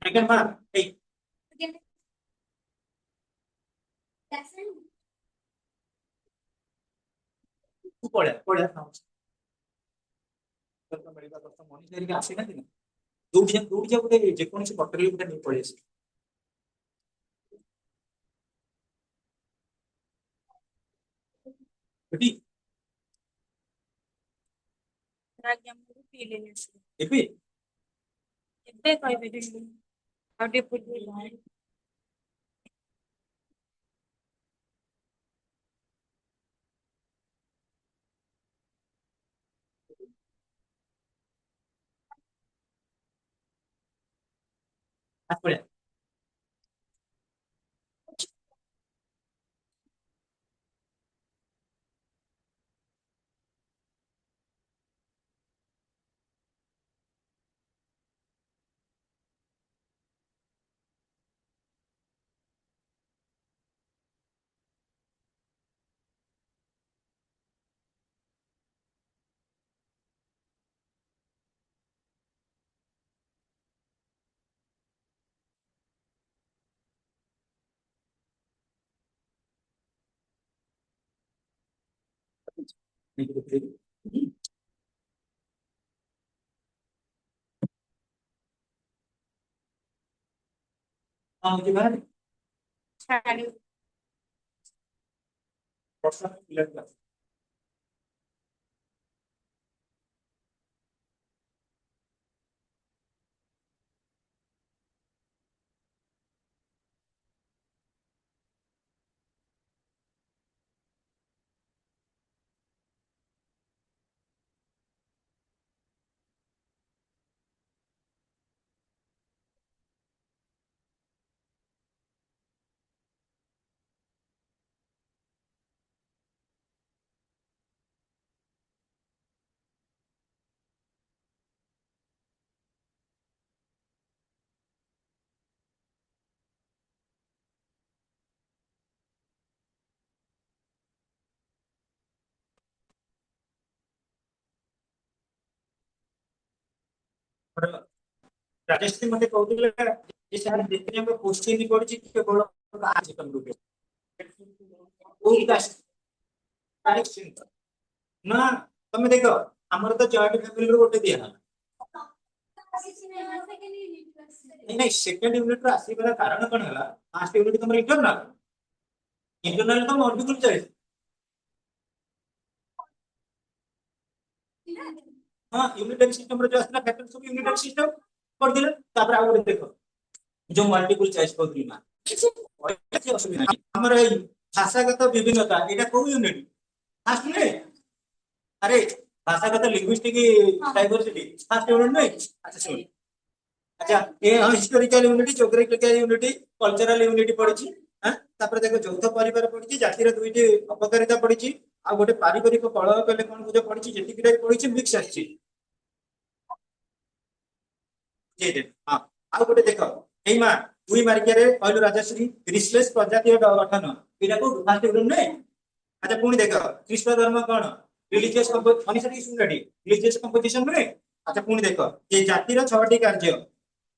Second mark. Hey, पढ़ा पढ़ा मिलवा कष्ट मनीष धरिक आसीना दौड़ी दौड़ी गोटे जेकोसी पटरी गोटे नहीं पड़े ଏବେ ଏବେ କହିପାରିବିନି ଆଉ ଟିକେ ପୂର୍ବରୁ पढ़ा हाँ मुझे बाहर ଛାଡି वर्षा पिलर राजेश मते कहउले जे सर देखने में क्वेश्चन पड़छि केवल आज कंप्यूटर कोई का ना तुम देखो हमर तो जॉइंट फैमिली रो गोटे दिया नहीं सेकंड यूनिट रो आसीबार कारण कोन हला फर्स्ट यूनिट तुम इंटरनल इंटरनल तो मल्टीपल चॉइस हां यूनिटरी सिस्टम रो जो असला फैक्टर सब यूनिटरी सिस्टम कर दिले तापर आ गोटे देखो जो मल्टीपल चॉइस को दिमा କିଛି ଅସୁବିଧା ନାହିଁ ଆମର ଏଇ ଭାଷାଗତ ବିଭିନ୍ନତା ଏଇଟା କୋଉ ୟୁନିଟ ଫାର୍ଷ୍ଟ ୟୁନିଟ अरे भाषागत लिंग्विस्टिक डाइवर्सिटी फर्स्ट यूनिट में अच्छा सुन अच्छा ये historical unity geographical unity cultural unity पड़ी हां तापर देखो यौथ परिवार पड़ी जातिर दुईटी अपकारिता पड़ी आ गोटे पारिवारिक कलह कले कोन बुझ पड़ी जेतिकिटा पड़ी मिक्स आछि जे दे हां आ गोटे देखो एई मा दुई मार्किया रे कहलो राजश्री रिसलेस प्रजातीय गठन एटा को फर्स्ट यूनिट में अच्छा पुणी देखो ख्रीष्ट धर्म कौन रिलीजियस रिलीजियस कंपोजिशन में अच्छा पुणी देखो ये जातिर 6टी कार्य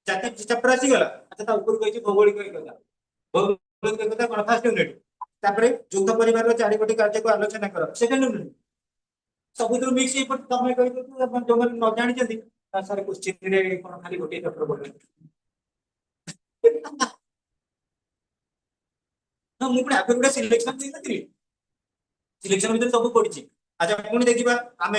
जाति चैप्टर आसी गला अच्छा ता ऊपर कहछि भौगोलिक एकता भौगोलिक एकता कोन फर्स्ट यूनिट तापरे युद्ध परिवार रो 4टी कार्य को आलोचना करो सेकंड यूनिट सब तो मिक्स हे पर तमे कहि दो अपन जो न जानि जंदी सर क्वेश्चन रे कोन खाली गोटे चैप्टर बोल ना मु पुणी आगे गुडा सिलेक्शन देई नथि सिलेक्शन भीतर सब पड़ी अच्छा पुणी देखा आम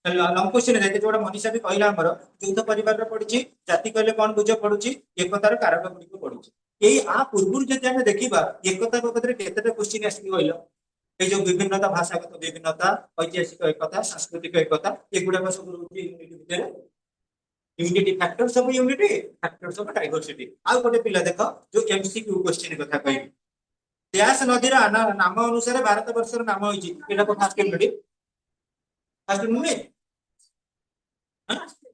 लंग क्वेश्चन रे जोड़ा मनीषा भी कहला हमर यौथ परिवार पड़ी जाति कहले कौन बुझ पड़ुची एकतार कारक गुड़िक पड़ी यही आ पूर्व जब आम देखा एकता बाबद केते क्वेश्चन आसिक कहल ये जो विभिन्नता भाषागत विभिन्नता ऐतिहासिक एकता सांस्कृतिक एकता एगुड़ा सब unit unity factors of unity factors of diversity आ गोटे पिला देख जो एमसीक्यू क्वेश्चन कथा कहि व्यास नदीर नाम अनुसार भारत वर्षर नाम होइछि एटा को फर्स्ट यूनिट फर्स्ट यूनिट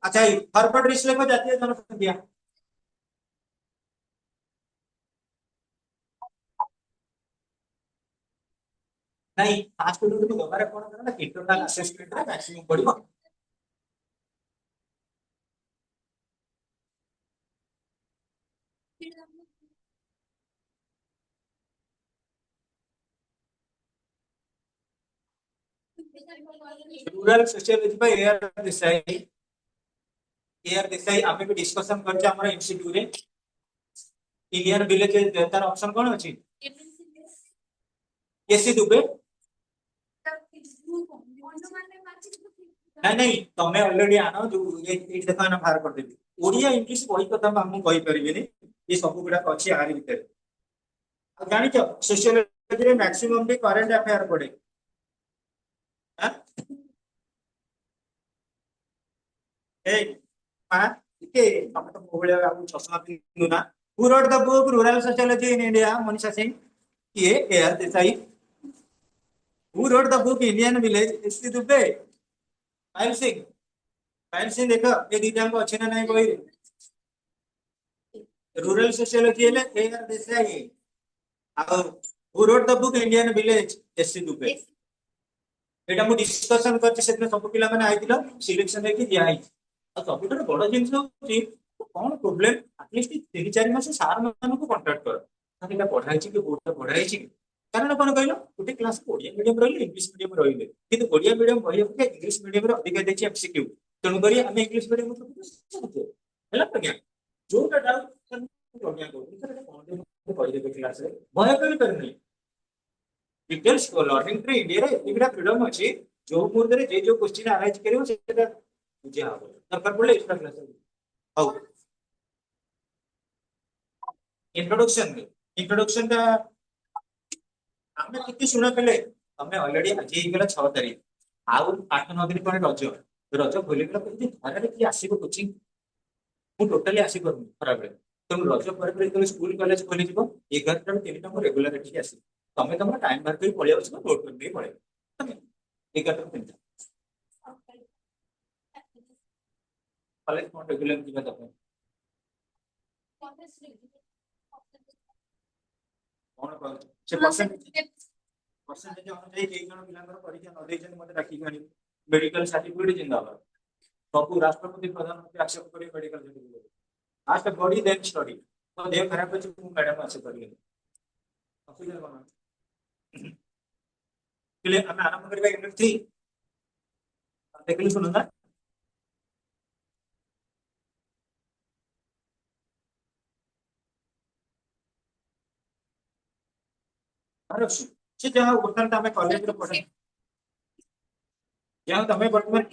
अच्छा हर्बर्ट रिसले को जातीय जनसंख्या नहीं फर्स्ट यूनिट को गबारे कोन करना इंटरनल असेसमेंट रे मैक्सिमम पड़िबो rural sociology by AR Desai आमे भी डिस्कशन करछे हमर एमसीक्यू रे इंडियन विलेज तार ऑप्शन कोन अछि एसी दुबे नहीं नहीं तमे ऑलरेडी आनो जो ये देखा ना बाहर कर देबी ओडिया इंग्लिश वही कथा हम कहि परिबेनी ये सब गुडा अछि आरि भीतर जानि छ सोशियोलॉजी रे मैक्सिमम भी करंट अफेयर पड़े हां ए मा के तमे तो मोहले बाबू चश्मा पिनु ना who wrote the book rural sociology in India Manisha Singh ये AR Desai who wrote the book Indian village SC Dube Payal Singh देखो ये दीटा को अच्छे ना नहीं कोई रूरल सोशियोलॉजी है एआर देसाई और who wrote the book Indian village SC Dube एटा मु डिस्कशन करछि सेदिन सब पिला माने आइतिलो सिलेक्शन रे कि दिया आइ आ सबुठो बड़ जिंस होछि कोन प्रॉब्लम एटलीस्ट 3-4 मास सार मान को कांटेक्ट कर ताकि पढ़ाई छि कि बोर्ड पढ़ाई छि कारण कोन कहलो गोटे क्लास ओडिया मीडियम रहिले इंग्लिश मीडियम रहिले किंतु ओडिया मीडियम बहि के इंग्लिश मीडियम रे अधिक देछि एमसीक्यू तनु करी हम इंग्लिश मीडियम को पढ़ते हैला प्रज्ञा जोटा डाउट प्रज्ञा को सर कोन कहि देबे क्लास रे भय करि परनी डिटेल्स को लर्निंग ट्री इंडिया रे इगडा फ्रीडम अछि जो मुर्दे रे जे जो क्वेश्चन अराइज करियो सेटा बुझा हो दरकार पड़ले एक्स्ट्रा क्लास हाउ इंट्रोडक्शन ता हमें किति सुना पेले हमें ऑलरेडी आज ही गेला 6 तारीख आउ 8-9 दिन पर रज रज खोले गेला कि घरे की आसीबो कोचिंग मु टोटली आसी करू खराब रे तुम रज पर तुम स्कूल कॉलेज खोली जीवो 11 टा 3 टा रेगुलर एठी आसी तमे तम टाइम बार कर पळे आछो नोट कर दे पळे तमे 11 टा 3 टा कॉलेज कोन रेगुलर जीवा तमे कोन से परसेंटेज अनुसार के जण पिलांकर परीक्षा न देजन मते राखी गानी मेडिकल सर्टिफिकेट जिंदाबाद सब राष्ट्रपति प्रधानमंत्री एक्सेप्ट करे मेडिकल सर्टिफिकेट आज तक बॉडी देन स्टडी तो देह खराब अछि मैडम एक्सेप्ट करले ऑफिसर बना पहले हम आरंभ करबा यूनिट 3 देखली सुनो ना अरे से जहां वर्तमान हमें कॉलेज रे पढ़े जहां तमे वर्तमान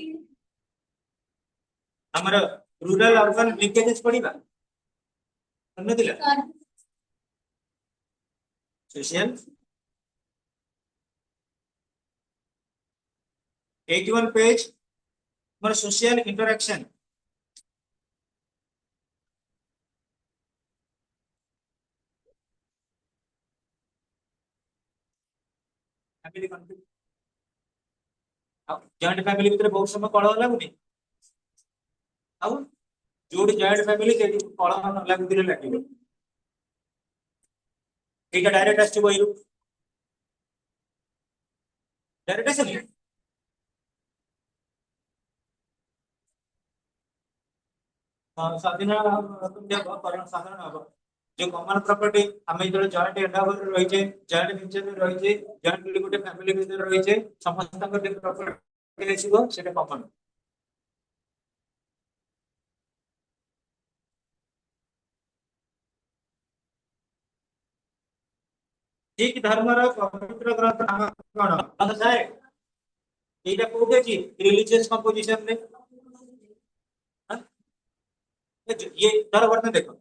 हमर रूरल अर्बन लिंकेजेस पढ़िबा अन्य दिला सोशल 81 पेज हमर social interaction family conflict joint family भीतर बहुत समय कलह लागुनी आउ जोड़ी जॉइंट फैमिली सेठी कलह न लागु दिले लागिबो एटा डायरेक्ट आछि बहिरु डायरेक्ट आछि स्वाधीन तुम देखो करण साधारण अब जो कॉमन प्रॉपर्टी हमें जो जॉइंट एंडावर रही छे जॉइंट वेंचर में रही छे जॉइंट गोटे फैमिली भीतर रही छे समस्त का जो प्रॉपर्टी लेसिबो सेटा कॉमन ठीक धर्म रो पवित्र ग्रंथ नाम कोन ग्रंथ है एटा कोठे छी रिलीजियस कंपोजिशन में ये धर वर्तन देखो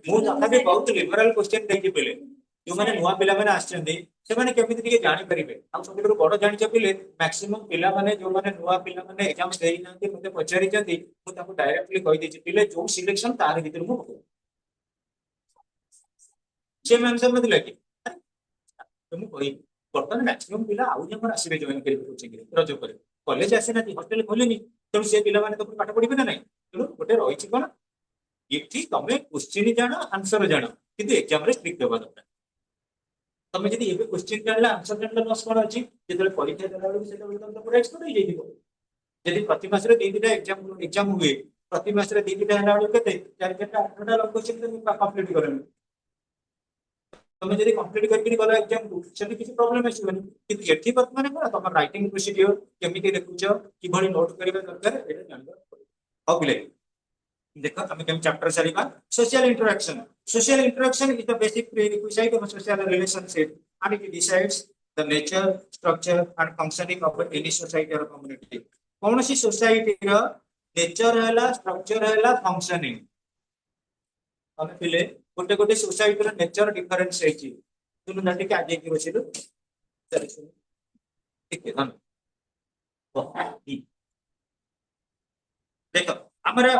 मु तथा भी बहुत लिबरल क्वेश्चन देखि पेले जो माने नुवा पिला माने आछन्ते से माने केमिति के जानि परिबे हम सबरो बड़ जानि छ पिले मैक्सिमम पिला माने जो माने नुवा पिला माने एग्जाम देई नांती मते पचारि जंती मु ताको डायरेक्टली कहि देछि पिले जो सिलेक्शन तार भीतर मु से आंसर मत लागी तो मु कहि वर्तमान मैक्सिमम पिला आउ जे हमर आसीबे जॉइन करि कोचिंग रे रजो करे कॉलेज आसे ना हॉस्टल खोलेनी तो से पिला माने तो पाठ पढिबे ना नहीं तो गोटे रही छी कोन ये तमे क्वेश्चन जान आंसर जान किंतु एग्जाम रे स्ट्रिक्ट होबा दरकार तमे जदी एबे क्वेश्चन जानला आंसर जानला लॉस कोन अछि जेतले परीक्षा देला बेलू सेटा बेलू तम पूरा एक्सपर्ट हो जाइबो जदी प्रति मास रे 2-2 एग्जाम हुए प्रति मास रे 2-2 हला बेलू केते 4-4 8टा लॉ क्वेश्चन तो कंप्लीट करन तुम जब कंप्लीट करके गल एग्जाम को सेठी किसी प्रॉब्लम आसीबनी कि एठी वर्तमान कोन तुम राइटिंग प्रोसीजर केमिति लिखुछ किभଳି नोट करिबा दरकार एटा जानबा हो पिले देखो हमें केम चैप्टर सारिबा social interaction is the basic prerequisite of social relationship and it decides the nature structure and functioning of any society or community कौन सी सोसाइटी रो नेचर हैला स्ट्रक्चर हैला फंक्शनिंग हमें पिले गोटे गोटे सोसाइटी रो नेचर डिफरेंस है तुम नाटी के आगे की बसिलु चल सुन ठीक है देखो हमरा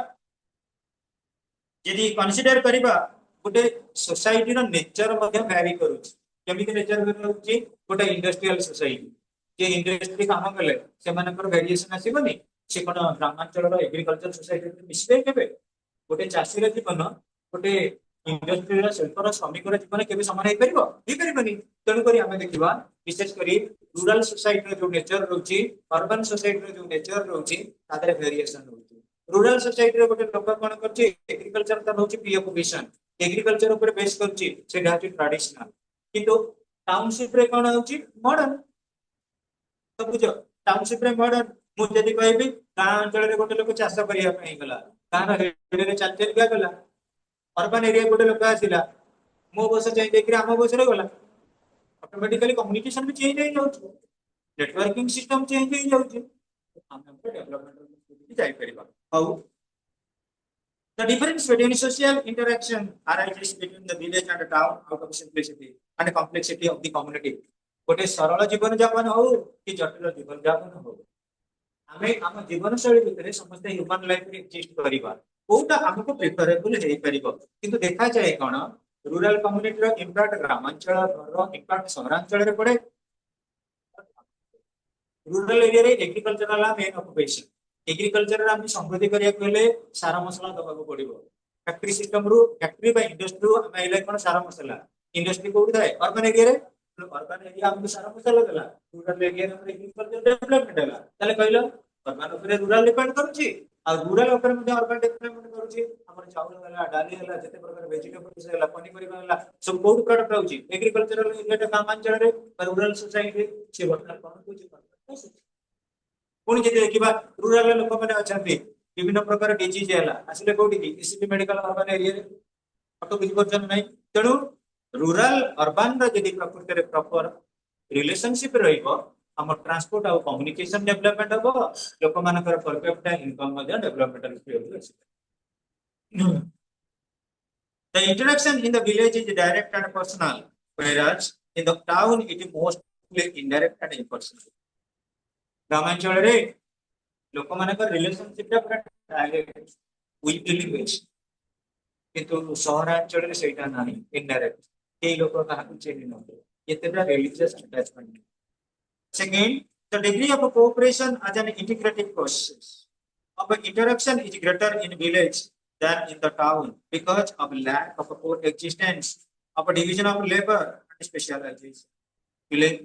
यदि कंसीडर करिबा गोटे सोसाइटी रो नेचर मध्ये वैरी करूची केमिति नेचर करूची गोटे इंडस्ट्रियल सोसाइटी जे इंडस्ट्री काम कले से मानकर वेरिएशन आसीबनी से कोन ग्रामांचल रो एग्रीकल्चर सोसाइटी मिसबे केबे गोटे चासी रो जीवन गोटे इंडस्ट्री रो शिल्प रो श्रमिक रो जीवन केबे समान हे परिबनी तणु करी हमें देखिबा विशेष करी रूरल सोसाइटी रो जो नेचर रहउची अर्बन सोसाइटी रो जो नेचर रहउची तादरे वेरिएशन रहउची रूरल सोसाइटी रो गोटे लोक कोन करची एग्रीकल्चर त रहउची प्री ऑक्युपेशन एग्रीकल्चर ऊपर बेस करची से ढाची ट्रेडिशनल किंतु टाउनशिप रे कोन होउची मॉडर्न तो बुझ टाउनशिप रे मॉडर्न मु जदी कहबी गां अंचल रे गोटे लोक चाष करिया पई गला गां रे रे चल चल गया गला अर्बन एरिया गोटे लोक आसिला मो बस चेंज देखि हम बस रे गला ऑटोमेटिकली कम्युनिकेशन भी चेंज हो जाउछ नेटवर्किंग सिस्टम चेंज हो जाउछ हम डेवलपमेंट जाई परिबा how the difference between social interaction arises between the village and the town out of simplicity and complexity of the community गोटे सरल जीवन यापन हो कि जटिल जीवन यापन हो हमें हम जीवन शैली भितर समस्त ह्यूमन लाइफ रे एग्जिस्ट करिबा कोटा हमको प्रेफरेबल हे परिबो किंतु देखा जाए कोन रूरल कम्युनिटी रो इंपैक्ट ग्रामांचल रो इंपैक्ट शहरांचल रे पड़े रूरल एरिया रे एग्रीकल्चरल मेन ऑक्युपेशन एग्रीकल्चर रे हम समृद्धि करिया कहले सारा मसला दबा को पड़िबो फैक्ट्री सिस्टम रू फैक्ट्री बा इंडस्ट्री रू हम एले कोन सारा मसला इंडस्ट्री कोड थाए अर्बन एरिया रे अर्बन एरिया हमको सारा मसला देला रूरल एरिया रे एग्रीकल्चर डेवलपमेंट देला तले कहलो अर्बन ऊपर रूरल डिपेंड करूची आ रूरल ऊपर मध्ये अर्बन डेवलपमेंट करूची हमर चावल वाला डाली वाला जते प्रकार वेजिटेबल्स वाला पनीपरिबा वाला सब कोड प्रोडक्ट रहउची एग्रीकल्चरल एरिया ग्रामांचल रे रूरल सोसाइटी से वर्तमान कोन कुछ पुणी जब देखा रूरल लोक मैंने अच्छा विभिन्न प्रकार डिजीज है आसिले कौटी की ईसीपी मेडिकल अर्बन एरिया अटो बुझीपार ना तेणु रूरल अर्बन रही प्रकृति में प्रॉपर रिलेशनशिप रम ट्रांसपोर्ट और कम्युनिकेशन डेवलपमेंट हम लोक मान per capita income development The interaction in the village is direct and personal, whereas in the town it is mostly indirect and impersonal. ग्रामांचल रे लोक मानकर रिलेशनशिप रे डायरेक्ट वीकली बेस किंतु शहरांचल रे सेटा नाही इनडायरेक्ट के लोक कहा चेंज न हो एतेटा religious attachment second the degree of cooperation as an integrated process of interaction is greater in village than in the town because of lack of coexistence of a division of labor and specialization village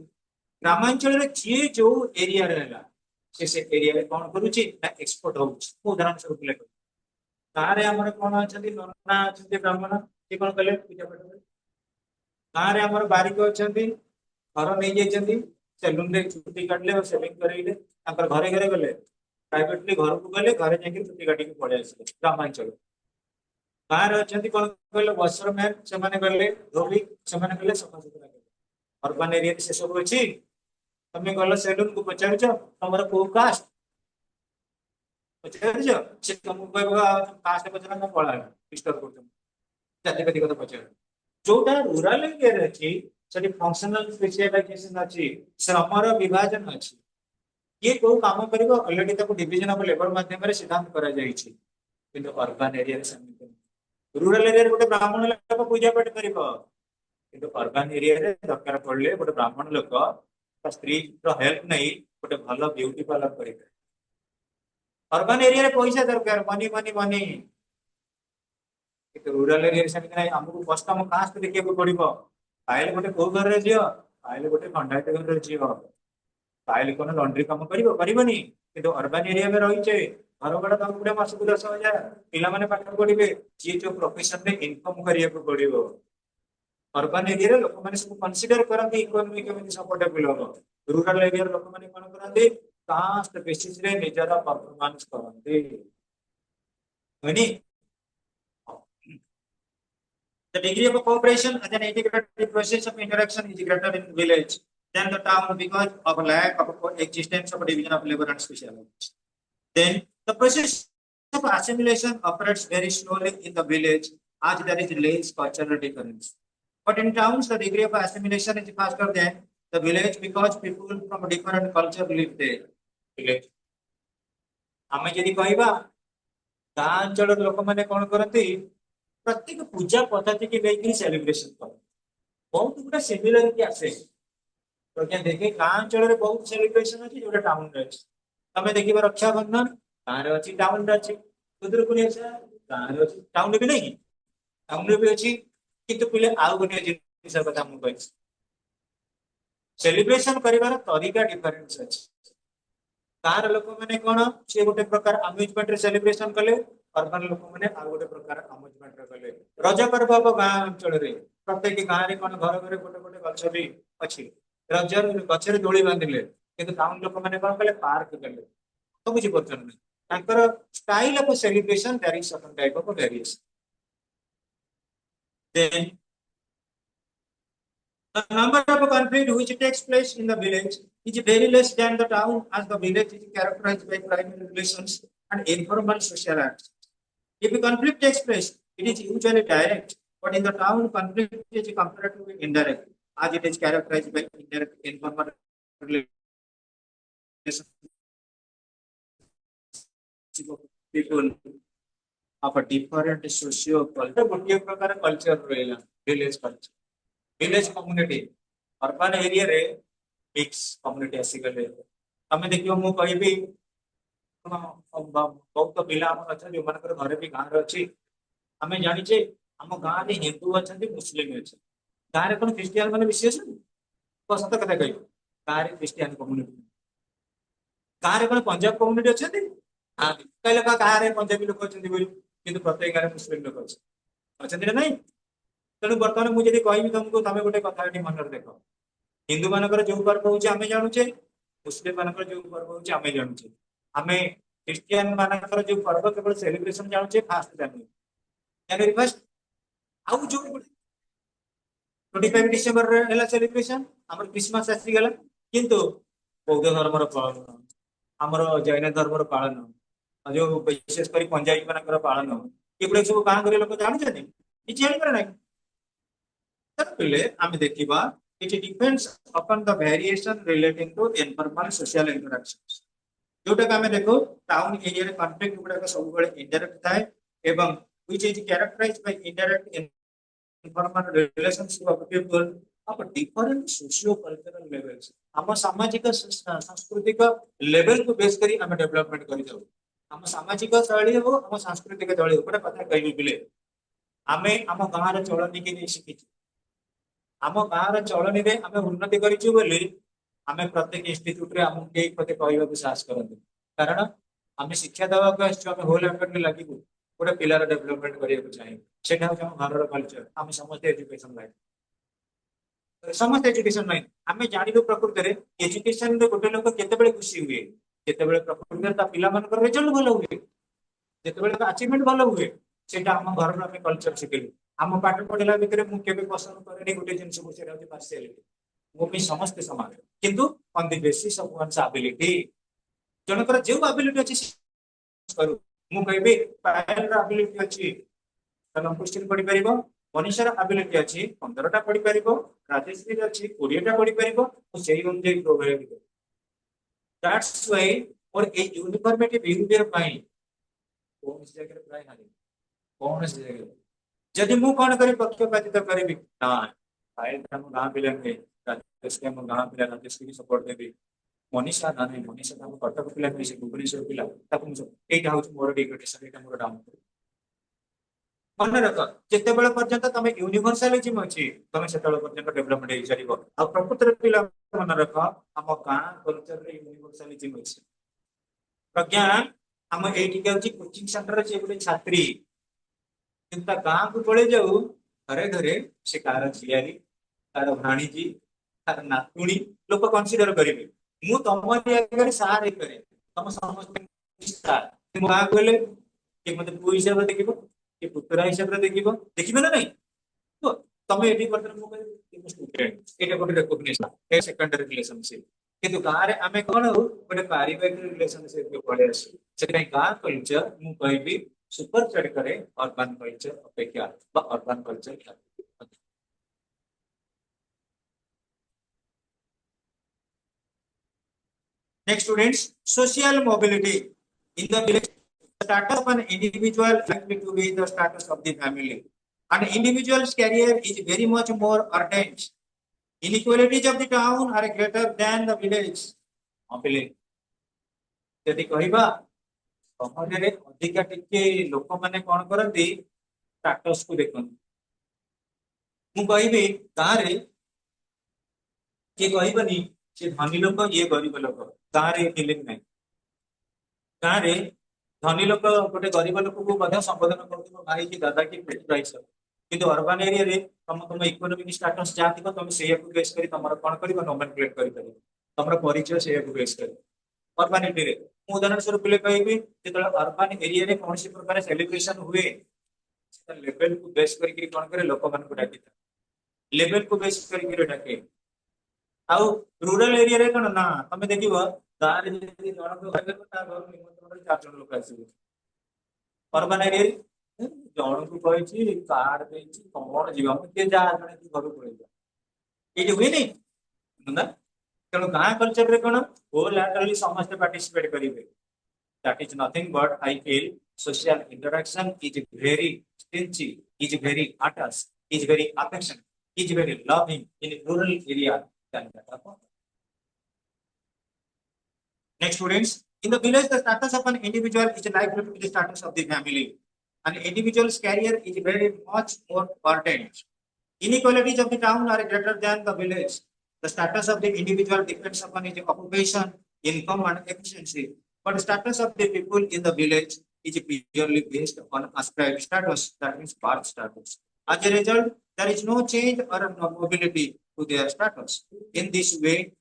ग्रामांचल रे जे जो area रहला से area रे कोन करूची ना export होउची उदाहरण स्वरूप ले गारे हमर कोन अछंती नन्ना अछंती ब्राह्मण के कोन कले पूजा पाठ गारे हमर बारिक अछंती घर नै जेचंती सेलून रे छुट्टी काटले और सेविंग करैले ताकर घरे घरे गले प्राइवेटली घर को गले घरे जाके छुट्टी काटी के पड़े आसे ग्रामांचल गारे अछंती कोन कले वॉशरमैन से माने गले धोबी से माने गले सफा सुथरा अर्बन एरिया से सब अछि तमे गल सेलून को पचारछ हमर को कास्ट पचारछ से तुम कहबा कास्ट पचार ना पळा डिस्टर्ब करछ जाति कति कथा पचार जोटा रूरल एरिया रे अछि सेठी फंक्शनल स्पेशलाइजेशन अछि श्रमर विभाजन अछि ये को काम करिवो ऑलरेडी ताको डिवीजन ऑफ लेबर माध्यम रे सिद्धांत करा जाई छी किंतु अर्बन एरिया रे समिति रूरल एरिया रे गोटे ब्राह्मण लोक पूजा पाठ करिवो किंतु अर्बन एरिया रे दरकार पड़ले गोटे ब्राह्मण लोक स्त्री हेल्प नहीं गोटे भल ब्यूटी पार्लर कर अर्बन एरिया रे पैसा दरकार money money money rural area रे सेमि नहीं हमको कस्टम कास्ट देखिए को पड़िबो फाइल गोटे को घर रे जियो फाइल गोटे कंडक्टर घर रे जियो फाइल कोन लॉन्ड्री काम करिवो परिबनी किंतु अर्बन एरिया में रही छे घर बड़ा दाम गुडे मास को 10,000 पिला माने पाठ पढिबे जे जो प्रोफेशन में इनकम करिया को पड़िबो अर्बन एरिया रे लोक माने सब कंसीडर करंती इकोनॉमी केमिति सपोर्टेबल हो रूरल एरिया रे लोक माने कोन करंती कास्ट बेसिस रे निजरा परफॉर्मेंस करंती होनी the degree of cooperation as an integrated process of interaction is greater in village than the town because of lack of existence of division of labor and specialization. Then the process of assimilation operates very slowly in the village as there is less cultural difference. But in towns, the degree of assimilation is faster than the village because people from different culture live there. Village. ଆମେ ଯଦି କହିବା ଗାଁ ଅଞ୍ଚଳର ଲୋକମାନେ କଣ କରନ୍ତି प्रत्येक पूजा पद्धति की लेकिन सेलिब्रेशन कर बहुत गुड़ा सिमिलरिटी आसे तो क्या देखे गां अंचल रे बहुत सेलिब्रेशन अछि जोटा टाउन रे अछि तमे देखिबा रक्षा बंधन गां रे अछि टाउन रे अछि खुदरुकुनी ओषा गां रे अछि टाउन रे भी नहीं टाउन रे भी अछि किंतु पहिले आउ गोटे जिनिस कथा मु कहै सेलिब्रेशन करिवार तरीका डिफरेंस अछि गां रे लोक माने कोन से गोटे प्रकार अम्यूजमेंट रे सेलिब्रेशन कले अर्बन लोक माने आ गोटे प्रकार अम्यूजमेंट रे कले रज पर्व अब गां अंचल रे प्रत्येक गां रे कोन घर घर गोटे गोटे गछ भी अछि रज गछ रे दोली बांधिले किंतु टाउन लोक माने कोन कले पार्क कले तो बुझी परछन नै तांकर style of celebration there is certain type of variation then the number of conflict which takes place in the village is very less than the town as the village is characterized by primary relations and informal social acts. If a conflict takes place, it is usually direct, but in the town, conflict is comparatively indirect, as it is characterized by indirect informal relations people of a different socio-culture. गोटे प्रकार culture रहिला village culture village community urban area रे mix community आसी गले तमे देखियो मु कहबी बहुत पिला हमर अच्छा जो मानकर घरे भी गां रे अछि हमें जानि छे हम गां रे हिंदू अछंती मुस्लिम अछि गां रे कोन क्रिश्चियन माने विशेष को सत कथा कहि गां रे क्रिश्चियन कम्युनिटी गां रे कोन पंजाब कम्युनिटी अछंती हां कहले का गां रे पंजाबी लोक अछंती बोली किंतु प्रत्येक गां रे मुस्लिम लोक अछि अछंती ना नहीं तेणु बर्तमान मुझे कहबी तुमको तमे गोटे कथा मन देख हिंदू मानकर जो पर्व हूँ आम जानूचे मुस्लिम मानकर जो पर्व हूँ आम जानूचे आम क्रिश्चियन मानकर जो पर्व केवल सेलिब्रेशन जानूचे फास्ट जनवरी फर्स्ट आउ जो 25 डिसेंबर है सेलिब्रेशन आम क्रिसमस आसीगला किंतु बौद्ध धर्म पालन आमर जैन धर्म पालन जो विशेषकर पंजाबी मानकर पालन ये सब गाँ घर लोग जानते किसी जानवर ना आम देखा it depends upon the variation relating to informal social interactions जोटा का हमें देखो टाउन एरिया रे कॉन्फ्लिक्ट गुडा सब बळे इनडायरेक्ट थाए एवं which is characterised by indirect informal relationship of people of different socio cultural levels हम सामाजिक सांस्कृतिक लेवल को बेस करी हम डेवलपमेंट करि जाऊ हम सामाजिक शैली हो हम सांस्कृतिक शैली हो गोटे कथा कहबी बिले आमे हम गां रे चलनी के शिखि आम गाँव चलनी में आम उन्नति करें प्रत्येक इन्यूट कहवाक साहस करते कारण आम शिक्षा देवाक आम होल हार्टेडली लगे गोटे पिलार डेभलपमेंट करने चाहिए से घर कल्चर आम समस्त एजुकेशन लाइन समस्त एजुकेशन लाइन आम जानू प्रकृत में एजुकेशन गोटे लोक केते खुशी हुए जिते प्रकृत पिला रिजल्ट भल हुए जिते अचिवमेंट भल हुए से आम घर आम कल्चर शिखिलु आम पाठ पढ़ला भितर मुझे पसंद करे गोटे जिन पार्शियालिटी मुझे समस्ते समान किंतु on the basis of one's ability जनकर जो एबिलिटी अछि करू मु कहबी पायल रा एबिलिटी अछि तम क्वेश्चन पढ़ी परिबो मनीषा रा एबिलिटी अछि 15 टा पढ़ी परिबो राजेश्री रा अछि 20 टा पढ़ी परिबो तो सेही अनुसार प्रोवाइड करो दैट्स व्हाई और ए यूनिफॉर्मिटी बिहेवियर पाई कौन सी जगह प्राय हानि कौन सी जगह जदि मु कौन करी पक्षपातित करी ना फाइल हम गां पिला में राजेश हम गां पिला राजेश की सपोर्ट देबी मनीषा ना नहीं मनीषा हम कटक पिला में से भुवनेश्वर पिला ताकू एटा हो मोर डिग्रेडेशन एटा मोर डाउन मन रख जिते बेले पर्यंत तुम यूनिवर्सालिज्म अच्छी तुम से पर्यंत डेवलपमेंट हो चलो आ प्रकृत पिला मन रख आम गां कल्चर रे यूनिवर्सालिज्म अच्छी प्रज्ञा आम एटी कोचिंग सेंटर अच्छे गोटे छात्री गाँ को पड़े जाऊ घरे घरे से कार झियारी कार भाणीजी कार नातुणी लोक कनसीडर करेंगे मु तमरी आगे सारे करे तुम समस्त गाँ गले कि मत पु हिसाब से देख कि पुतरा हिसाब से देखिए ना नहीं तो तुम ये स्टूडेंट ये गोटे रेकग्निशन ए सेकेंडरी रिलेशनशिप किंतु गाँव में आम कौन हो गोटे पारिवारिक रिलेशनशिप पड़े आस से गाँ कल्चर मु कहबी सुपर चेड करे अर्बन कल्चर अपेक्षा urban culture Next, students, social mobility in the village. The status of an individual likely to be the status of the family. An individual's career is very much more ardent. Inequalities of the town are greater than the village. Mobility. यदि कहबा समाजरे अधिका टिके लोक माने कोन करंती status को देखन मु कहबी गाँ रे के कहबनी से धनी लोक ये गरीब लोक गाँ रे फीलिंग नहीं गाँ रे धनी लोक गोटे गरीब लोक को मध्य संबोधन कर भाई की दादा की भाई सब किंतु अर्बन एरिया रे तुम इकोनॉमिक स्टेटस जहाँ थी तुम से बेस कर तुम कौन कर नोमेनक्लेट कर तुम परिचय से बेस कर अर्बन एरिया रे उदाहरण स्वरूप कहबी जो अर्बन एरिया रे कौन प्रकार सेलिब्रेशन हुए लेवल को बेस करके कौन करे लोक मान को डाकी लेवल को बेस करके डाके आउ रूरल एरिया रे कौन ना तुम देखिबो गाँव रे जदि जणक घर निमंत्रण 4 जण लोक आसीबे अर्बन एरिया रे जणक कहि कार्ड देछि कौन जीवा के जा जणे घर पळेबा एठी हुए नहीं ना तेणु गाँ कल्चर रे कौन होल लैटरली समस्त पार्टिसिपेट करेंगे that is nothing but I feel social interaction is very stingy is very attached is very affection is very loving in rural area than that of next students in the village the status of an individual is likely to be the status of the family an individual's career is very much more important inequalities of the town are greater than the village the status of the individual depends upon his occupation income and efficiency but the status of the people in the village is purely based on ascribed status, that means birth status. As a result, there is no change or no mobility to their status. In this way,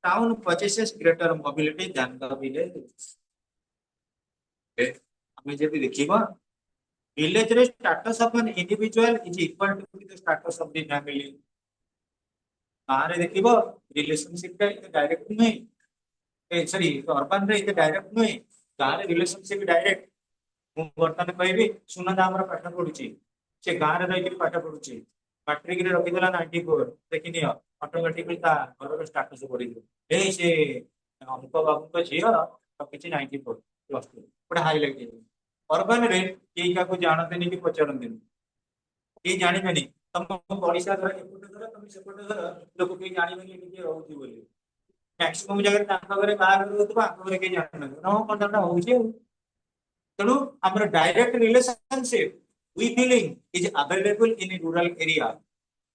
town possesses greater mobility than the village. Okay. हमें जब देखिबा village रे status of an individual is equal to the status of the family. गाँव रे देखिबा relationship का direct नहीं sorry urban रे डायरेक्ट नहीं गाँव रे relationship डायरेक्ट बर्तमान कहबी सुनंदा आमर पाठ पढ़ुची से गाँव में रही पाठ पढ़ुची मैट्रिक रखीदेला 94 देखनी ऑटोमेटिकली घर स्टाटस बढ़ी से अमुक बाबू झील रखी 94 प्लस 2 गोटे हाईलाइट अर्बन रे कई क्या जानते कि पचारते कई जानवे तुम पड़ीसा घर एपटे घर तुम सेपटे घर लोक कई जानवे रोचे बोली मैक्सिमम जगह घरे बाहर घर कई जान कौन हो तेणु आमर direct relationship we feeling is available in rural area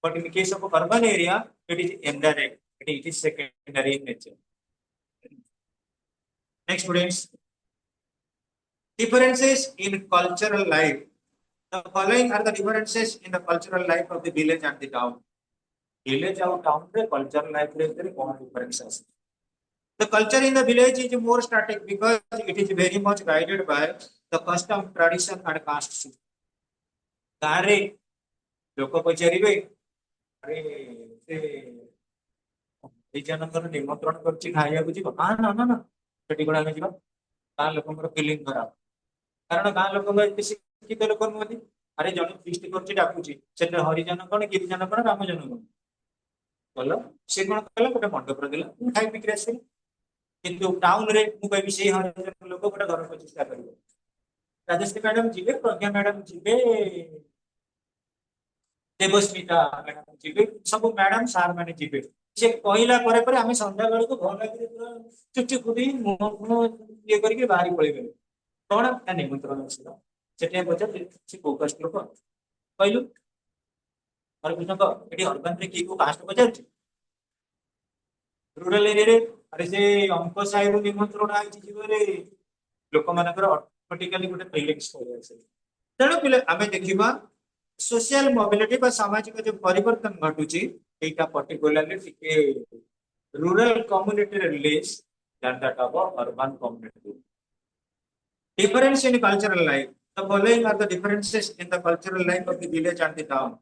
but in case of urban area it is indirect it is secondary in nature next students differences in cultural life the following are the differences in the cultural life of the village and the town village and town रे cultural life रे कौन differences The culture in the village is more static because it is very much guided by the custom, tradition, and caste system. गाँव रे लोक पचारे अरे से जनकर निमंत्रण कर हाँ ना ना ना से कौन आम जा गाँ लोक फिलिंग खराब कारण गाँ लोक शिक्षित लोक नुहति अरे जन फीस्ट कर डाकुची से हरिजन कौन गिरिजन कौन रामजन कौन बोल सी कौन कला गोटे मंडप देला खाई पिक आस किंतु टाउन रे मु कहबी से हरिजन लोक गोटे घर प्रतिष्ठा कर राजश्री मैडम जी प्रज्ञा मैडम जी देवस्मिता मैडम जी सब मैडम सार मैंने जी से कहला आम संध्या बेल को भल लगे पूरा चुटी फुटी ये करके बाहरी पड़े कौन निमंत्रण से पचार से कौ कास्ट लोक कहलु और ये अर्बन रे किए कास्ट पचार रूरल एरिया अरे से अंक साई निमंत्रण आई लोक मान ऑटोमेटिकली गोटे फिलिंग्स तेणु पे आम देखा सोशल मोबिलिटी बा सामाजिक जो परिवर्तन घटुची एटा पर्टिकुलरली टिके रूरल कम्युनिटी रे release than that of a urban community. Difference in cultural life. The following are the differences in the cultural life of the village and the town.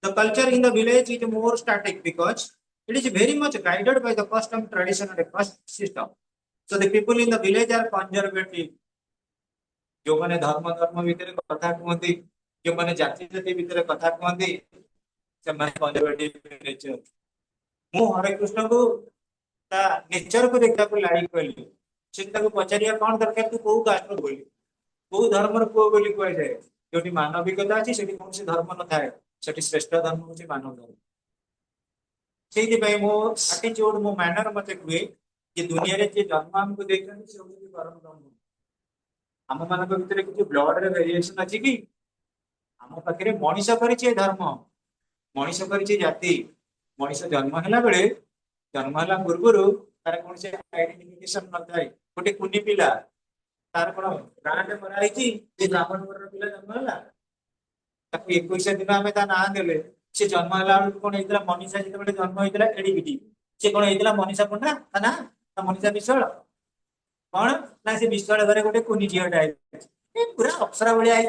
The culture in the village is more static because it is very much guided by the custom, tradition, and caste system. So the people in the village are conservative. जो माने धर्म धर्म भितर कथा कहते जो माने जाति जाति भितर कथा कहते से माने कंजर्वेटिव नेचर मु हरे कृष्ण को ता नेचर को देखा को लाइक कली से ताको पचारिया कोन दरकार तू को कास्ट बोली को धर्म रो को बोली कहै जाय जोटी मानविकता अछि सेठी कोन से धर्म न थाए सेठी श्रेष्ठ धर्म होची मानव धर्म सेठी भाई मो एटीट्यूड मो मैनर मते कुए कि दुनिया रे जे जन्म हमको देखन से होची परम धर्म आम मान भर किसी ब्लड रे वेरिएशन अच्छी कि आम पाखे मनीष कर धर्म मनीष कर जाति मनीष जन्म है बेले जन्म है पूर्व तार कौन से आइडेंटिफिकेशन न थाए गोटे कुनी पिला तार कौन ब्रांड कराई ब्राह्मण घर पिला जन्म है 21 दिन आम ता ना देले से जन्म है कौन होता मनीषा जो जन्म होता एडिबिटी से कौन होता मनीषा पंडा ता ना मनीषा विश्वाल कौन ना से विश्वाल घरे गोटे कुनी झीटा पूरा अप्सरा भाई आई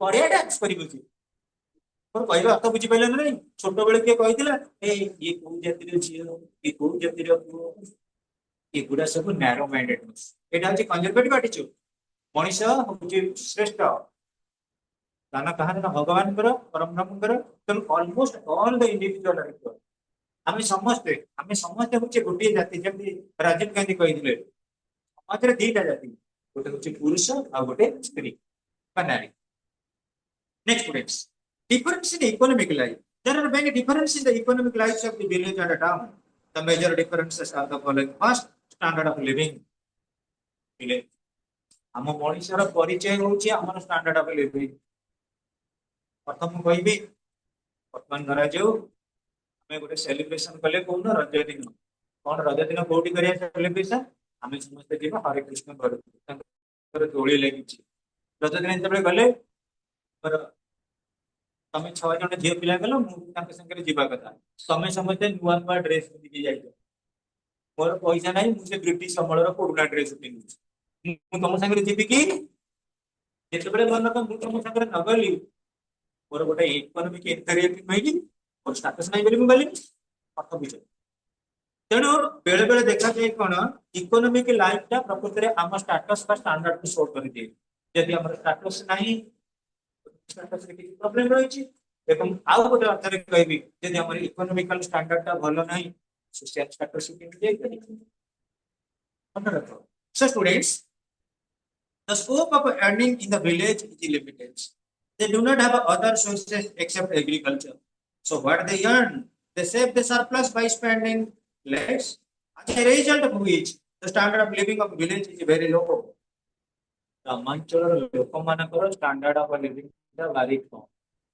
बढ़िया डांस कर मोर कह अर्थ बुझीपारे ना नहीं छोट बेले किए कही ये कौ जातिर झी ये कौ जातिर पुओ एगुड़ा सब नारो माइंडेडनेस एटा हूँ कंजर्वेटिव एटीट्यूड मनीष हूँ श्रेष्ठ दान कहानी ना भगवान परम ब्रह्म तेणु अलमोस्ट ऑल द इंडिविजुअल आम समस्ते हूँ गोटे जाति जमी राजीव गांधी कही समाज में दीटा जाति गोटे हूँ पुरुष आ गोटे स्त्री नारी next students difference in economic life there are many difference in the economic lives of the village and the town the major differences are the following first standard of living village आम मनुष्यर परिचय होची हमर standard of living प्रथम कहबी वर्तमान धरा जो हमें गोटे सेलिब्रेशन कले कौन रज दिन कौन रज दिन कौटी करिया सेलिब्रेशन आम समस्त जीव हरे कृष्ण कर दोली लगी रज दिन जो गले तमें 6 जन झील पिला गल मुझे जीवा कथा तमें समझते नुआ नुआ ड्रेस पिंधिकी जाइल मोर पैसा ना मुझे ब्रिटिश अमलर पुराना ड्रेस पिंधुची तुम सागर जीवी कि जिते मन मुझे तुम सागर नगली मोर गोटे इकोनोमिक इनफेरियरिटी नुहे मोर स्टाटस ना बोली मुझे अर्थ बुझ तेणु बेले बेले देखा जाए कौन इकोनोमिक लाइफ टा प्रकृत में आम स्टाटस का स्टैंडर्ड को शो कर दिए यदि आम स्टाटस नहीं प्रॉब्लम रही आउ गोटे अर्थ कहबी जब आम इकोनोमिकल स्टैंडर्ड टा भल ना social status so students the scope of earning in the village is limited they do not have other sources except agriculture so what they earn they save the surplus by spending less as a result of which the standard of living of village is very low ग्रामांचल लोक मान standard of living भारी कम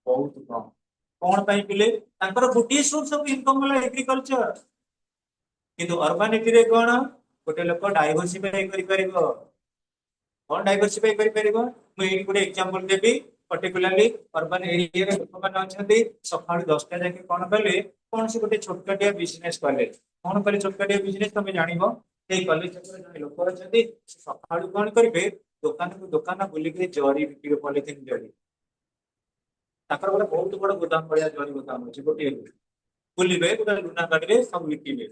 बहुत कम कौन पाई पिले गोटे source of income वाला agriculture किंतु अर्बानिटी रे कौन गोटे लोक डाइवर्सिफाई करि परिबो कौन डाइवर्सिफाई करि परिबो मैं गोटे एग्जांपल देबी पर्टिकुलरली अर्बन एरिया रे लोक मान अछंती सकाळ 10 टा जाके कौन कले कौन से गोटे छोटकाटिया बिजनेस कले कौन कले छोटकाटिया बिजनेस तुम जानिबो ए कॉलेज जने लोक अछंती सकाळ कौन करिवे दुकान बुलिक जरी बिक्री पॉलिथिन जरी गोटे बहुत बड़ गोदाम भाया जरी गोदाम अच्छे गोटे बुलवे गोटे लुना गाड़ी में सब लिखे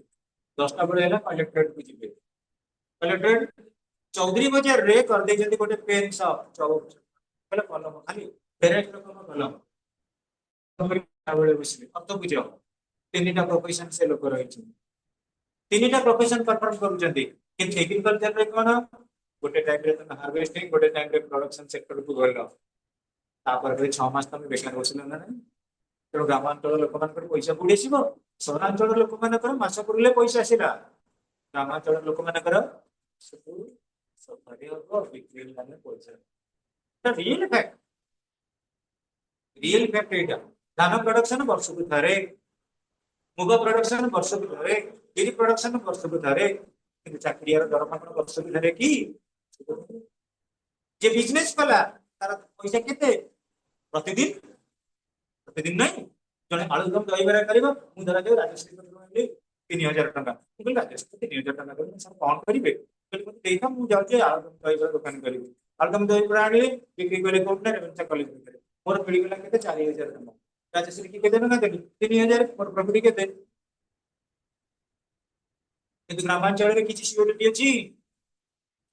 10टा बेले कलेक्टरेट को जी कलेक्टरेट चौधरी बजार रे कर दे गोटे पेन शॉप कलम खाली भेराइट रकम कलम बसले अर्थ बुझ 3टा प्रोफेशन से लोक रही 3टा प्रोफेशन परफॉर्म कर एग्रीकल्चर कौन गोटे टाइम रे तुम हार्वेस्टिंग गोटे टाइम रे प्रोडक्शन सेक्टर को गल तापर 6 मास तुम बेकार बसिल ना तेणु ग्रामांचल लोक मान पैसा बुड़ी आसो सहरांचल लोक मान मास पुरले पैसा आसला ग्रामांचल लोक मान रियल फैक्ट यहाँ धान प्रोडक्शन वर्ष को थे मुग प्रोडक्शन वर्ष को थे गिरी प्रोडक्शन वर्ष को थे कि चाकरियार दरमा वर्ष को थे कि जे बिजनेस कला तार पैसा केते प्रतिदिन प्रतिदिन नहीं जड़े आलुदम दहीबरा कर धरा जाऊ राजश्री 3000 टका मुझे राजश्री 3000 टका कौन करेंगे मुझे जाऊँगी आलुदम दहीबरा दुकान करी आलुदम दहीबरा आनी बिक्री कले कौन रेवेन्सा कॉलेज भितर मोर मिलगला के 4000 टका राजश्री की केते टका देली 3000 मोर प्रॉपर्टी केते किंतु ग्रामांचल रे किछि सिक्योरिटी अछि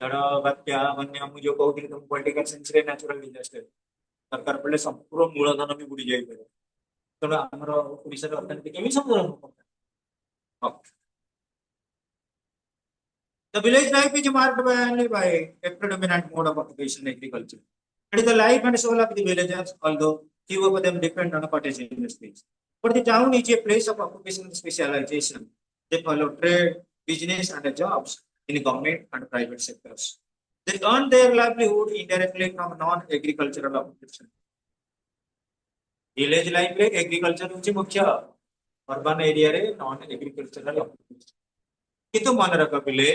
झड़ बात्या वन्य मु जो कहउଥିଲି तुम पॉलिटिकल साइंस रे नेचुरल डिजास्टर सरकार पड़े संपूर्ण मूलधन भी बुड़ी जाई पारे तेणु आमर ओडिशा रे अर्थनीति केमी संतुलन हो The village life is marked by only by a predominant mode of occupation agriculture. It is the life and soul of the villagers, although few of them depend on cottage industries. But the town is a place of occupation and specialization. They follow trade, business, and jobs in government and private sectors. They earn their livelihood indirectly from non-agricultural occupation. Village life रे agriculture होची मुख्य urban area रे non-agricultural occupation. किंतु मन रख पिले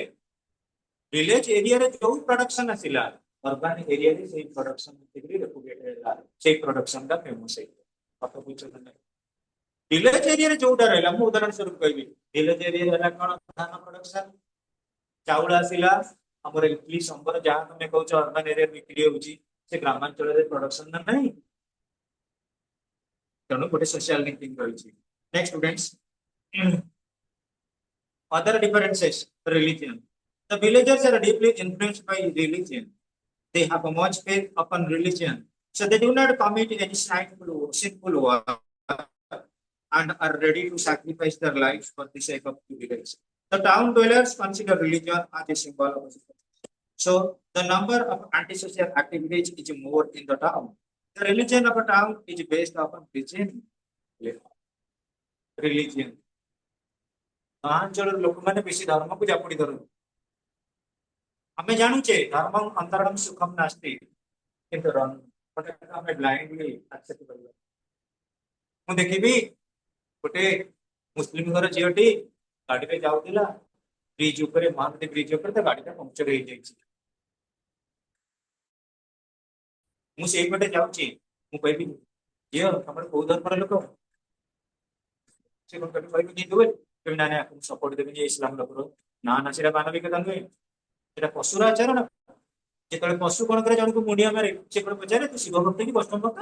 village area रे जो प्रोडक्शन आसिला अर्बन एरिया रे सेही प्रोडक्शन एग्री रेपुटेड हैला सेही प्रोडक्शन का फेमस है कत बुझ न विलेज एरिया रे जोटा रहला मु उदाहरण स्वरूप कहबी विलेज एरिया रे कोन धान प्रोडक्शन चाउल आसिला हमर इडली संबर जहां तुमे कहउछ अर्बन एरिया बिक्री होउची से ग्रामांचल रे प्रोडक्शन ना नहीं तनो गोटे सोशल लिंकिंग करिछि next students other differences religion. The villagers are deeply influenced by religion. They have a much faith upon religion, so they do not commit any sinful work and are ready to sacrifice their lives for the sake of the village. The town dwellers consider religion as a symbol of society. So the number of antisocial activities is more in the town. The religion of a town is based upon religion. गांचल लोक मैंने बेसी धर्म को जापड़ी धरु हमें जानुचे धर्म अंतरम सुखम नास्ति किंतु रन हमें ब्लाइंडली एक्सेप्ट करबा मु देखिबी गोटे मुस्लिम घर झियोटी गाड़ी रे जाउतिला ब्रिज ऊपर महानदी ब्रिज ऊपर तो गाड़ी पंक्चर हो जाइछि मु सेही पटे जाउछि मु कहबी जियो हमर को धर्म रे लोक से कोन कटी कहबी कि दुबे ना सपोर्ट देवी इस्लाम लोक ना ना से मानविकता नुहे पशुर आचरण जो पशु कौन करे जन को मुंडिया मारे से पचारे तू शिव भक्त कि वैष्णव भक्त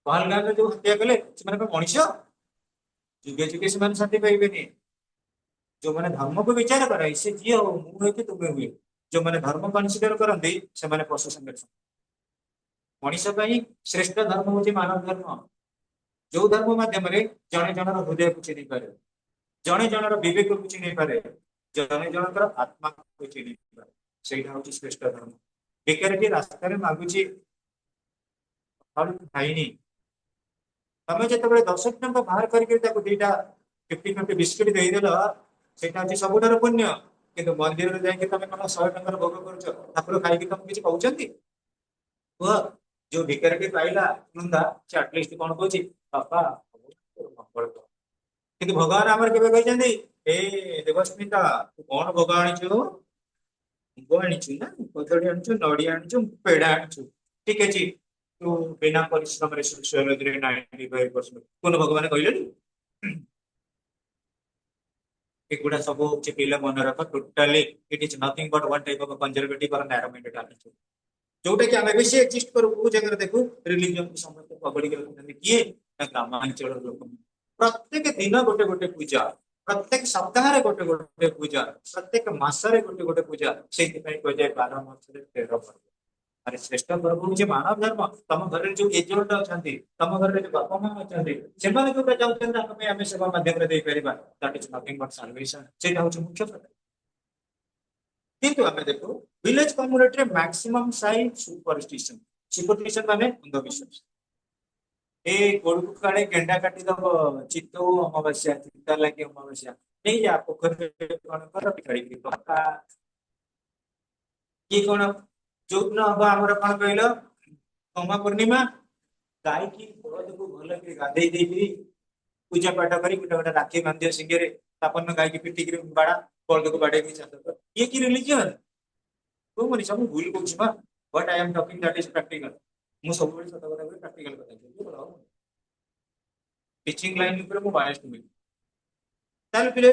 पहलगाम जो हत्या कले मनुष्य जुगे जुगे से शांति पाइबे जो मैंने धर्म को विचार कर से जी हो मुझे तुम्हें हुए जो मैंने धर्म कनसीडर करते से पशु संगे मनीष श्रेष्ठ धर्म हूँ मानव धर्म जो धर्म मध्यम जड़े जनर हृदय को चिन्ह पारे जड़े जनर विवेक को चिन्ह पारे जड़े जनकर आत्मा को चिन्ह पारे से श्रेष्ठ धर्म बेकार रास्ता मागुची खाइनी तमें जो 10 टंका बाहर करके 50 बिस्किट देदेल से सब पुण्य किंतु मंदिर में जाके तुम कौन 100 टंकार भोग कर खाई तुम किसी कहते कह जो भिकार पाइला वृंदा से आटलिस्ट कौन कह बापा मंगल कि भगवान आम के ए देवस्मिता तू कौन भोग आनीचु मुग आनीचु ना कदली आनीचु नड़िया आनीचु पेड़ा आनीचु ठीक अच्छे तू बिना परिश्रम 95% कौन भगवान कहले एगुड़ा सब पिला मन रख totally it is nothing but one type of conservative और नैरो माइंडेड एटीट्यूड जोटा कि आम बेसी एक्जिस्ट करू जगह देखू रिलीजन को समस्त पगड़ी के रखते किए ग्रामांचल लोक प्रत्येक दिन गोटे गोटे पूजा प्रत्येक सप्ताह गोटे गोटे पूजा प्रत्येक मसरे गोटे गोटे पूजा से कह जाए 12 मास 13 पर्व अरे श्रेष्ठ पर्व हूँ मानव धर्म तुम घर जो एजेंट अच्छा तुम घर जो बापा माँ अच्छा से चाहते आम सेवा मध्यम that is nothing but salvation से मुख्य प्रकार किंतु आम देखो village community maximum size superstition माने अंधविश्वास ए गोड़ काड़े गेंडा काटिदब चित्तौ अमावस्या चिंता लगे अमावस्या नहीं जा पोखर कौन कर ये कौन जो दिन हम आम कौन कहल गमा पूर्णिमा गाय की बड़द को भल गाधे पूजा पाठ कर गोटे राखी बांध सिंगे तापन गाय की पिटिक बाड़ा बलद को बाड़े ये कि रिलीजन तो मनीष भूल कौन but I am talking that is practical मु सब सत कथा कहि प्रैक्टिकल कथा टीचिंग लाइन ऊपर मु बायस्ड हुए ताल पिले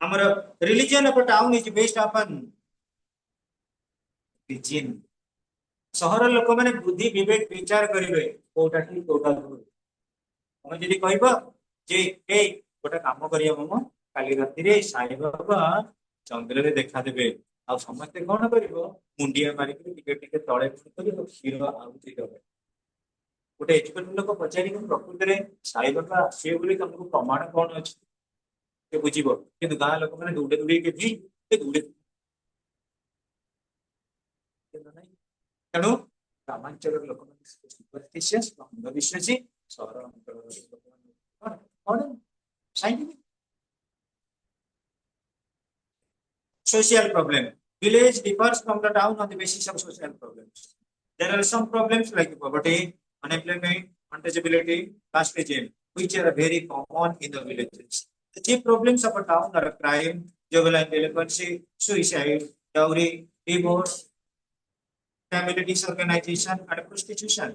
हमर religion of town is based अपन रीजन सहर लोक माने बुद्धि विवेक विचार करिवे कोटा ठीक कोटा भूल तमे जदि कहबो जे ए गोटे काम करिया मम काली राति रे साई बाबा चंद्र रे देखा देबे आ समस्त कोन करिवो मुंडिया मारी के टिके टिके तळे करी तो क्षीर आउती देबे गोटे एजुकेटेड लोक पचारि प्रकृति रे साई बाबा आसे बोली तुमको प्रमाण कोन अछि के बुझिबो किंतु गां लोक माने दौड़े दौड़े के भी ए दौड़े तेणु ग्रामांचल लोक सुपरस्टिशियस अंधविश्वासी सहर अंचल scientific social problem village differs from the town on the basis of social problems there are some problems like poverty unemployment untouchability casteism which are very common in the villages the chief problems of a town are crime juvenile delinquency suicide dowry divorce family disorganization and prostitution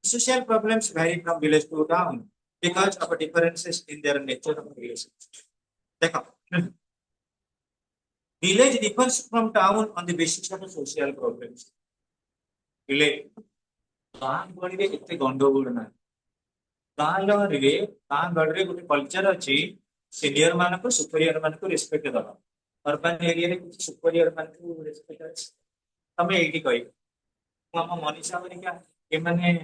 social problems vary from village to town because of differences in their nature of relations देखो village differs from town on the basis of social problems village गां गड़ी रे एते गंडगोल ना गां रे गां गड़ी रे गोटे कल्चर अछि सीनियर मान को सुपीरियर मान को रिस्पेक्ट दबा अर्बन एरिया रे कुछ सुपीरियर मान को रिस्पेक्ट अछि तमे एठी कहि हम मनीषा मरिका ए माने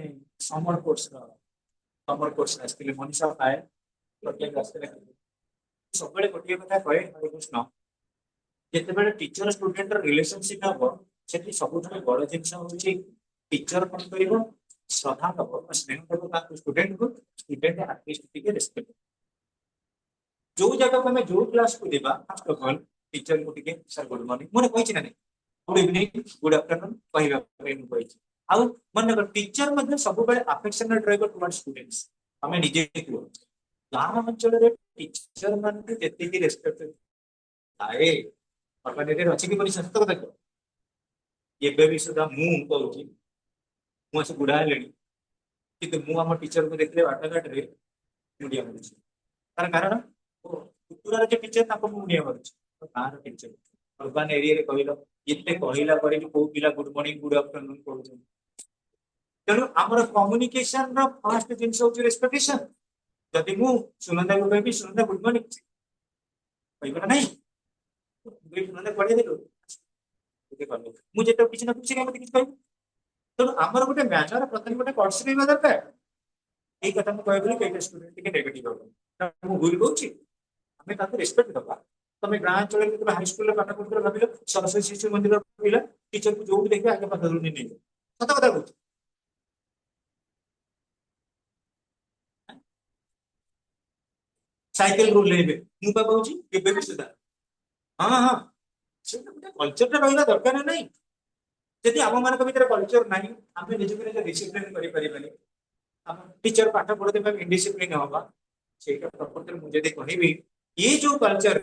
समर कोर्स आस्तिले मनीषा पाए प्रत्येक आस्तिले सबले गोटे कथा कहे हरे कृष्ण ଯେତେବେଳେ ଟିଚର ଷ୍ଟୁଡେଣ୍ଟ ରିଲେସନସିପ ହବ ସେଠି ସବୁଠାରୁ ବଡ ଜିନିଷ ହଉଛି ଟିଚର କଣ କରିବ ଶ୍ରଦ୍ଧା ଦବ ବା ସ୍ନେହ ଦବ ତାକୁ ଷ୍ଟୁଡେଣ୍ଟକୁ ଷ୍ଟୁଡେଣ୍ଟ ଆଟଲିଷ୍ଟ ଟିକେ ରେସ୍ପେକ୍ଟ ଯୋଉ ଜାଗାକୁ ଆମେ ଯୋଉ କ୍ଲାସକୁ ଯିବା ଫାର୍ଷ୍ଟ ଅଫ ଅଲ୍ ଟିଚରକୁ ଟିକେ ସାର୍ ଗୁଡ ମର୍ଣ୍ଣିଂ ମୁଁ କହିଛି ନା ଗୁଡ ଇଭିନିଂ ଗୁଡ ଆଫ୍ଟରନୁନ କହିବା ପାଇଁ ମୁଁ କହିଛି ଆଉ ମନେ କର ଟିଚର ମଧ୍ୟ ସବୁବେଳେ ଆଫେକ୍ସନେଟ ରହିବ ଟୁୱାର୍ଡ ଷ୍ଟୁଡେଣ୍ଟସ ଆମେ ନିଜେ କୁହ ଗାଁ ଅଞ୍ଚଳରେ ଟିଚର ମାନଙ୍କୁ ଯେତିକି ରେସ୍ପେକ୍ଟ ଥାଏ अर्बन अच्छी कि सत कथा कह एबे भी सुधा मु कहूँ मुझे बुढ़ा है कि मुझे टीचर को देखले बाटघाट रे मुंडिया मारूँ तार कारण पुतुरार जो टीचर मुंडिया मारूँ गाँव टीचर अर्बन एरिया रे कहल एते कहला पर भी को पिला गुड मॉर्निंग गुड आफ्टरनून कहउछ तेणु आमर कम्युनिकेशन रो फर्स्ट जिंस होची रेस्पेक्टेशन जदि मु सुनंदा को कहबी सुनंदा गुड मॉर्निंग कहबा नहीं सुनंदा पढ़े देलो मुझे तो किसी ना किसी का किसी कहबी तो आमर गोटे मैनर प्रथम गोटे कोर्स रहबा दरकार एई कथा मु कहबी केटा स्टूडेंट के नेगेटिव हो मु भूल कहउची हमें ताको रिस्पेक्ट दबा तमे ग्राम चले के हाई स्कूल रे पाठ पढ़ुला भाबिलो सरस्वती शिशु मंदिर पिला टीचर को जो भी देखबे आगे पाठ धरुनी नहीं सत कथा कहउची साइकिल रूल लेबे मु बा कहउची केबे भी सुधा हाँ हाँ से गोटे कल्चर रहा दरकार ना जदि आम मान भर कल्चर ना आम निजे डिसिप्लिन कर टीचर पाठ पढ़ते इनडिसिप्लिन हवा से प्रकृति मुझे कहबी ये जो कल्चर